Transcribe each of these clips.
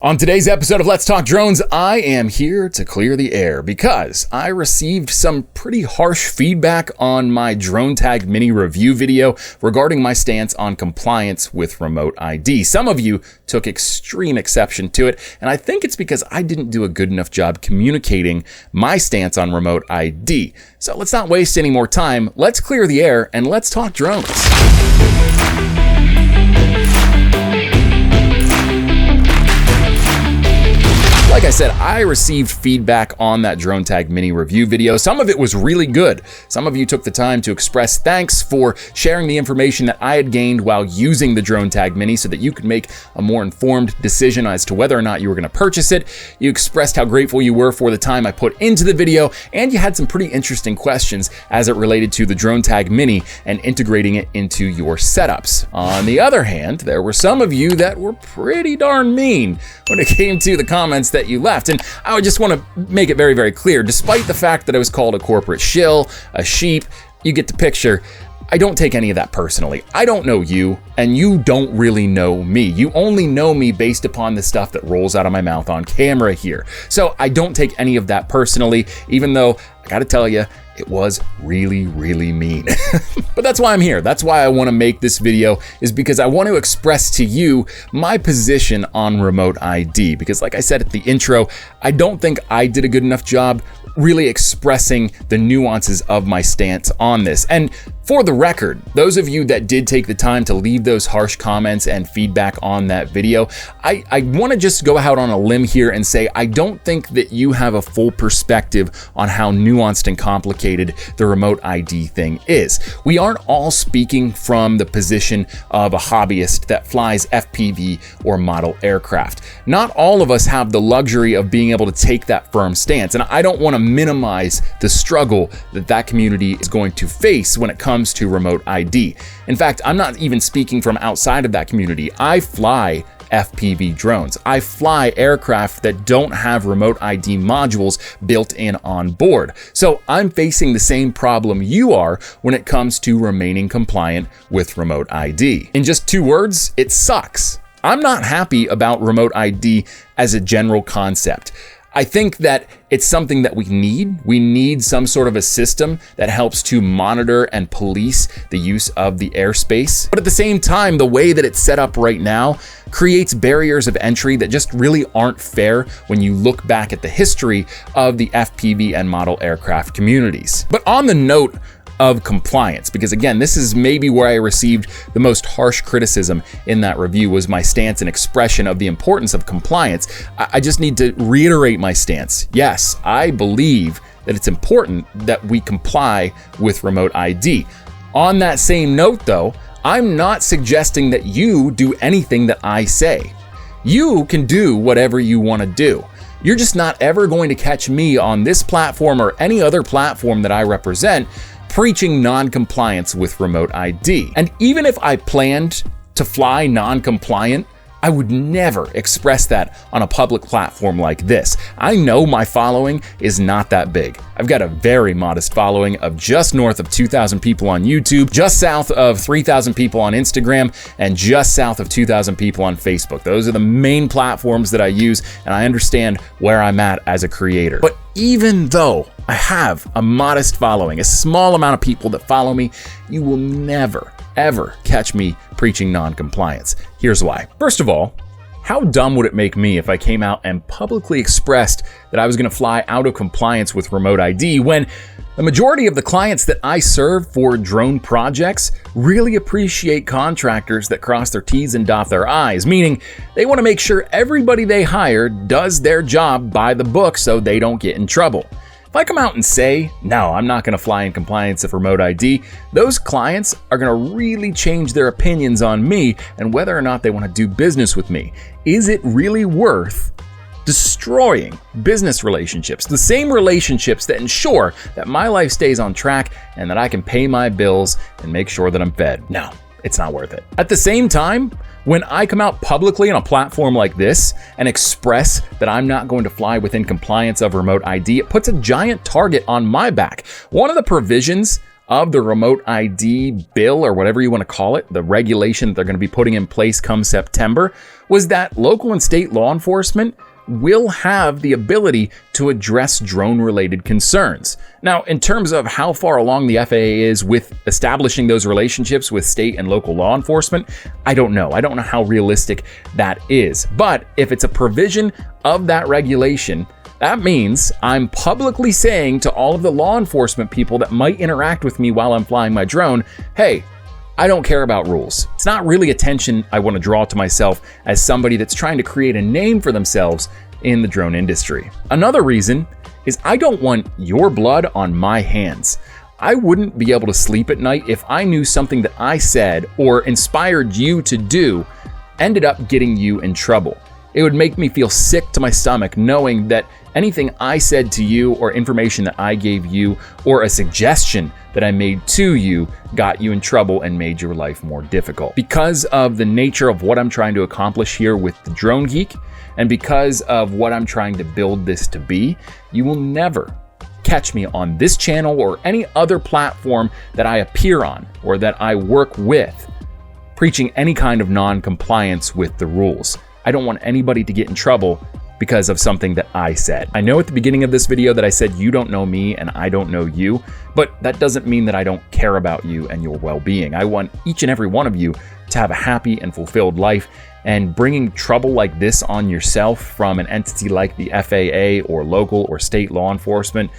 On today's episode of Let's Talk Drones, I am here to clear the air because I received some pretty harsh feedback on my Dronetag Mini review video regarding my stance on compliance with remote ID. Some of you took extreme exception to it, and I think it's because I didn't do a good enough job communicating my stance on remote ID. So let's not waste any more time. Let's clear the air and let's talk drones. Like I said, I received feedback on that Dronetag Mini review video. Some of it was really good. Some of you took the time to express thanks for sharing the information that I had gained while using the Dronetag Mini so that you could make a more informed decision as to whether or not you were going to purchase it. You expressed how grateful you were for the time I put into the video, and you had some pretty interesting questions as it related to the Dronetag Mini and integrating it into your setups. On the other hand, there were some of you that were pretty darn mean when it came to the comments that you left. And I would just want to make it very, very clear, despite the fact that I was called a corporate shill, a sheep, you get the picture. I don't take any of that personally. I don't know you, and you don't really know me. You only know me based upon the stuff that rolls out of my mouth on camera here. So I don't take any of that personally, even though I gotta tell you, it was really, really mean. But that's why I'm here. That's why I want to make this video, is because I want to express to you my position on remote ID. Because like I said at the intro, I don't think I did a good enough job really expressing the nuances of my stance on this. And for the record, those of you that did take the time to leave those harsh comments and feedback on that video, I want to just go out on a limb here and say I don't think that you have a full perspective on how nuanced and complicated the remote ID thing is. We aren't all speaking from the position of a hobbyist that flies FPV or model aircraft. Not all of us have the luxury of being able to take that firm stance, and I don't want to minimize the struggle that community is going to face when it comes to remote ID. In fact, I'm not even speaking from outside of that community. I fly FPV drones. I fly aircraft that don't have remote ID modules built in on board. So I'm facing the same problem you are when it comes to remaining compliant with remote ID. In just 2 words, it sucks. I'm not happy about remote ID as a general concept. I think that it's something that we need. We need some sort of a system that helps to monitor and police the use of the airspace. But at the same time, the way that it's set up right now creates barriers of entry that just really aren't fair when you look back at the history of the FPV and model aircraft communities. But on the note of compliance, because again, this is maybe where I received the most harsh criticism in that review, was my stance and expression of the importance of compliance. I just need to reiterate my stance. Yes, I believe that it's important that we comply with remote ID. On that same note though, I'm not suggesting that you do anything that I say. You can do whatever you want to do. You're just not ever going to catch me on this platform or any other platform that I represent preaching non-compliance with remote ID. And even if I planned to fly non-compliant, I would never express that on a public platform like this. I know my following is not that big. I've got a very modest following of just north of 2,000 people on YouTube, just south of 3,000 people on Instagram, and just south of 2,000 people on Facebook. Those are the main platforms that I use, and I understand where I'm at as a creator. But even though I have a modest following, a small amount of people that follow me, you will never, ever catch me preaching non-compliance. Here's why. First of all, how dumb would it make me if I came out and publicly expressed that I was going to fly out of compliance with remote ID when the majority of the clients that I serve for drone projects really appreciate contractors that cross their T's and dot their I's, meaning they want to make sure everybody they hire does their job by the book so they don't get in trouble. If I come out and say, no, I'm not going to fly in compliance of remote ID, those clients are going to really change their opinions on me and whether or not they want to do business with me. Is it really worth destroying business relationships, the same relationships that ensure that my life stays on track and that I can pay my bills and make sure that I'm fed? No, it's not worth it. At the same time, when I come out publicly on a platform like this and express that I'm not going to fly within compliance of remote ID, it puts a giant target on my back. One of the provisions of the remote ID bill, or whatever you want to call it, the regulation that they're going to be putting in place come September, was that local and state law enforcement will have the ability to address drone-related concerns. Now, in terms of how far along the FAA is with establishing those relationships with state and local law enforcement, I don't know. I don't know how realistic that is. But if it's a provision of that regulation, that means I'm publicly saying to all of the law enforcement people that might interact with me while I'm flying my drone, hey, I don't care about rules. It's not really attention I want to draw to myself as somebody that's trying to create a name for themselves in the drone industry. Another reason is I don't want your blood on my hands. I wouldn't be able to sleep at night if I knew something that I said or inspired you to do ended up getting you in trouble. It would make me feel sick to my stomach knowing that anything I said to you or information that I gave you or a suggestion that I made to you got you in trouble and made your life more difficult. Because of the nature of what I'm trying to accomplish here with the Drone Geek, and because of what I'm trying to build this to be, you will never catch me on this channel or any other platform that I appear on or that I work with preaching any kind of non-compliance with the rules. I don't want anybody to get in trouble because of something that I said. I know at the beginning of this video that I said you don't know me and I don't know you, but that doesn't mean that I don't care about you and your well-being. I want each and every one of you to have a happy and fulfilled life, and bringing trouble like this on yourself from an entity like the FAA or local or state law enforcement,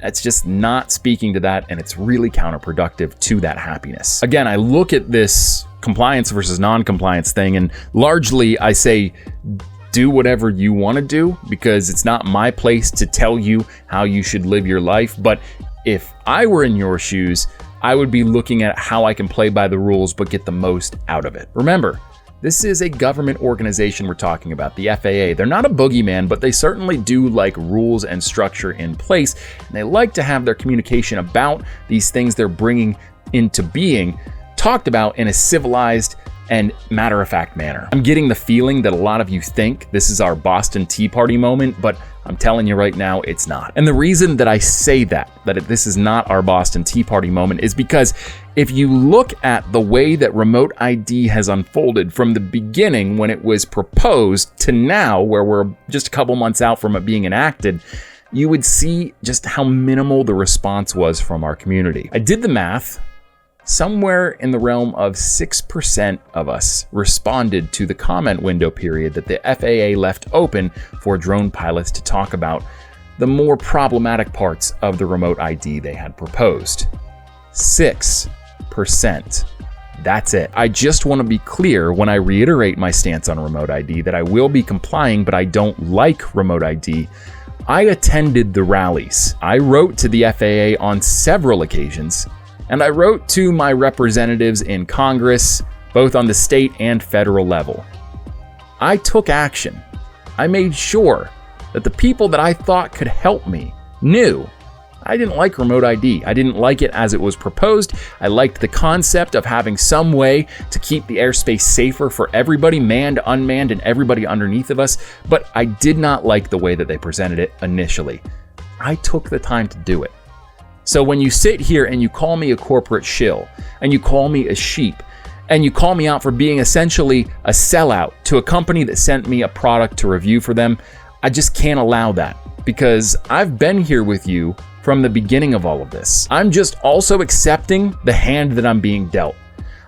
it's just not speaking to that, and it's really counterproductive to that happiness. Again, I look at this compliance versus non-compliance thing, and largely I say, do whatever you want to do, because it's not my place to tell you how you should live your life. But if I were in your shoes, I would be looking at how I can play by the rules but get the most out of it. Remember, this is a government organization we're talking about, the FAA. They're not a boogeyman, but they certainly do like rules and structure in place. And they like to have their communication about these things they're bringing into being talked about in a civilized and matter-of-fact manner. I'm getting the feeling that a lot of you think this is our Boston Tea Party moment, but I'm telling you right now, it's not. And the reason that I say that this is not our Boston Tea Party moment is because if you look at the way that remote ID has unfolded from the beginning when it was proposed to now, where we're just a couple months out from it being enacted, you would see just how minimal the response was from our community. I did the math. Somewhere in the realm of 6% of us responded to the comment window period that the FAA left open for drone pilots to talk about the more problematic parts of the remote ID they had proposed. 6%. That's it. I just want to be clear when I reiterate my stance on remote ID that I will be complying, but I don't like remote ID. I attended the rallies. I wrote to the FAA on several occasions, and I wrote to my representatives in Congress, both on the state and federal level. I took action. I made sure that the people that I thought could help me knew I didn't like remote ID. I didn't like it as it was proposed. I liked the concept of having some way to keep the airspace safer for everybody, manned, unmanned, and everybody underneath of us, but I did not like the way that they presented it initially. I took the time to do it. So when you sit here and you call me a corporate shill, and you call me a sheep, and you call me out for being essentially a sellout to a company that sent me a product to review for them, I just can't allow that, because I've been here with you from the beginning of all of this. I'm just also accepting the hand that I'm being dealt.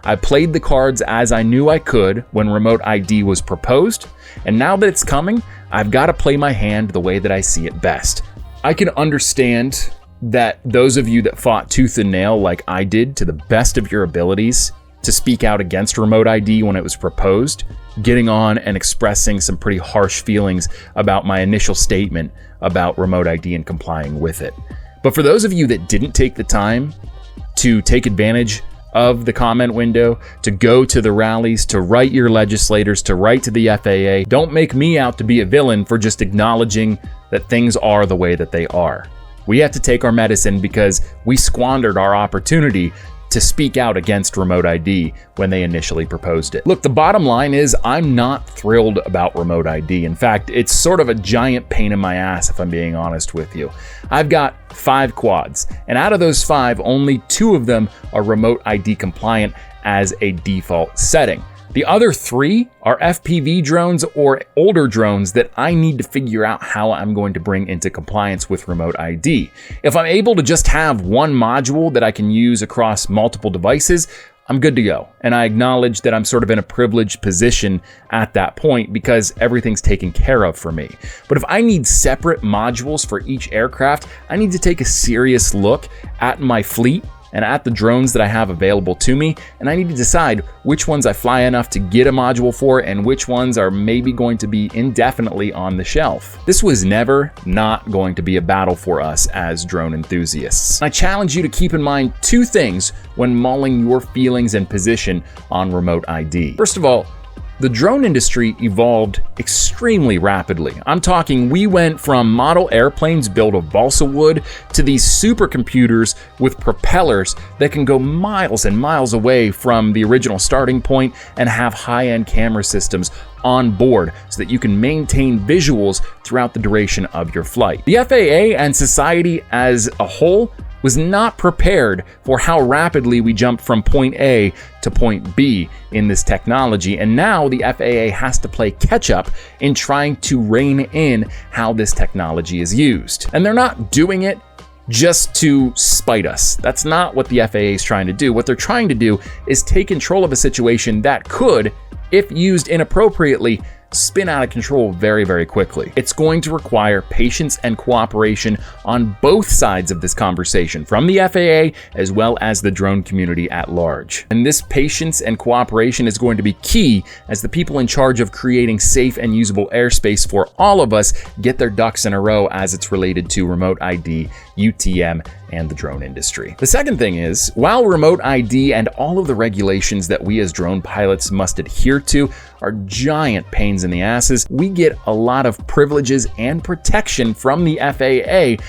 I played the cards as I knew I could when remote ID was proposed, and now that it's coming, I've got to play my hand the way that I see it best. I can understand that those of you that fought tooth and nail like I did to the best of your abilities to speak out against remote ID when it was proposed, getting on and expressing some pretty harsh feelings about my initial statement about remote ID and complying with it. But for those of you that didn't take the time to take advantage of the comment window, to go to the rallies, to write your legislators, to write to the FAA, don't make me out to be a villain for just acknowledging that things are the way that they are. We have to take our medicine because we squandered our opportunity to speak out against remote ID when they initially proposed it. Look, the bottom line is I'm not thrilled about remote ID. In fact, it's sort of a giant pain in my ass if I'm being honest with you. I've got 5 quads, and out of those 5, only 2 of them are remote ID compliant as a default setting. The other 3 are FPV drones or older drones that I need to figure out how I'm going to bring into compliance with remote ID. If I'm able to just have one module that I can use across multiple devices, I'm good to go. And I acknowledge that I'm sort of in a privileged position at that point because everything's taken care of for me. But if I need separate modules for each aircraft, I need to take a serious look at my fleet and at the drones that I have available to me, and I need to decide which ones I fly enough to get a module for and which ones are maybe going to be indefinitely on the shelf. This was never not going to be a battle for us as drone enthusiasts. I challenge you to keep in mind 2 things when mulling your feelings and position on remote ID. First of all, the drone industry evolved extremely rapidly. I'm talking we went from model airplanes built of balsa wood to these supercomputers with propellers that can go miles and miles away from the original starting point and have high-end camera systems on board so that you can maintain visuals throughout the duration of your flight. The FAA and society as a whole was not prepared for how rapidly we jumped from point A to point B in this technology, and now the FAA has to play catch up in trying to rein in how this technology is used. And they're not doing it just to spite us. That's not what the FAA is trying to do. What they're trying to do is take control of a situation that could, if used inappropriately, spin out of control very, very quickly. It's going to require patience and cooperation on both sides of this conversation, from the FAA as well as the drone community at large. And this patience and cooperation is going to be key as the people in charge of creating safe and usable airspace for all of us get their ducks in a row as it's related to remote ID, UTM, and the drone industry. The second thing is, while remote ID and all of the regulations that we as drone pilots must adhere to are giant pains in the asses, we get a lot of privileges and protection from the FAA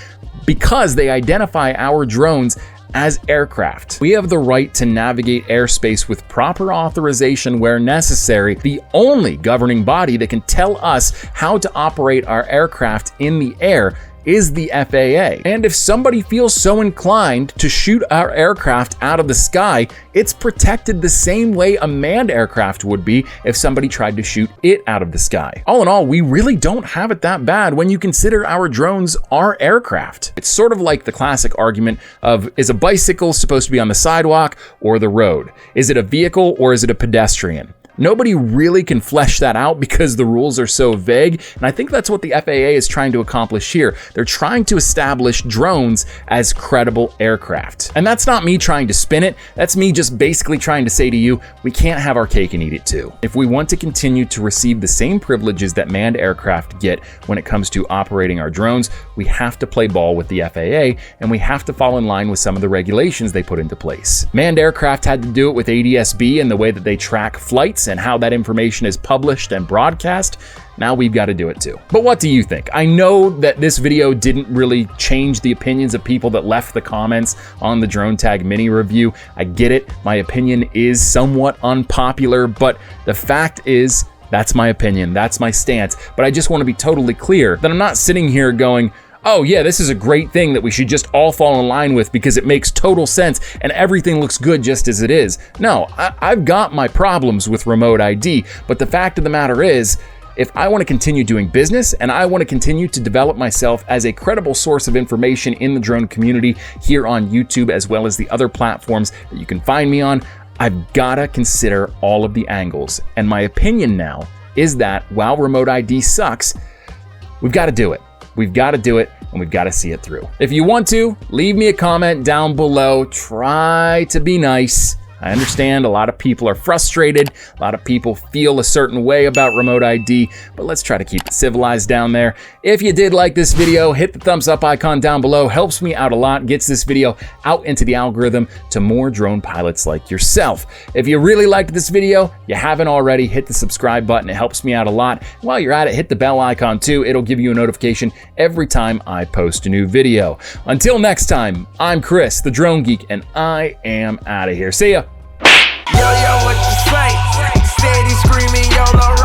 because they identify our drones as aircraft. We have the right to navigate airspace with proper authorization where necessary. The only governing body that can tell us how to operate our aircraft in the air is the FAA. And if somebody feels so inclined to shoot our aircraft out of the sky, it's protected the same way a manned aircraft would be if somebody tried to shoot it out of the sky. All in all, we really don't have it that bad when you consider our drones are aircraft. It's sort of like the classic argument of, is a bicycle supposed to be on the sidewalk or the road? Is it a vehicle or is it a pedestrian? Nobody really can flesh that out because the rules are so vague, and I think that's what the FAA is trying to accomplish here. They're trying to establish drones as credible aircraft. And that's not me trying to spin it, that's me just basically trying to say to you, we can't have our cake and eat it too. If we want to continue to receive the same privileges that manned aircraft get when it comes to operating our drones, we have to play ball with the FAA, and we have to fall in line with some of the regulations they put into place. Manned aircraft had to do it with ADS-B and the way that they track flights and how that information is published and broadcast. Now we've got to do it too. But what do you think? I know that this video didn't really change the opinions of people that left the comments on the Dronetag Mini review. I get it. My opinion is somewhat unpopular, but the fact is, that's my opinion. That's my stance. But I just want to be totally clear that I'm not sitting here going, oh yeah, this is a great thing that we should just all fall in line with because it makes total sense and everything looks good just as it is. No, I've got my problems with remote ID, but the fact of the matter is, if I want to continue doing business and I want to continue to develop myself as a credible source of information in the drone community here on YouTube as well as the other platforms that you can find me on, I've got to consider all of the angles. And my opinion now is that while remote ID sucks, we've got to do it. We've got to do it, and we've got to see it through. If you want to, leave me a comment down below. Try to be nice. I understand a lot of people are frustrated, a lot of people feel a certain way about remote ID, but let's try to keep it civilized down there. If you did like this video, hit the thumbs up icon down below. Helps me out a lot, gets this video out into the algorithm to more drone pilots like yourself. If you really liked this video, you haven't already, hit the subscribe button. It helps me out a lot. While you're at it, hit the bell icon too. It'll give you a notification every time I post a new video. Until next time, I'm Chris, the Drone Geek, and I am out of here. See ya. Yo, what you say? Steady screaming, YOLO.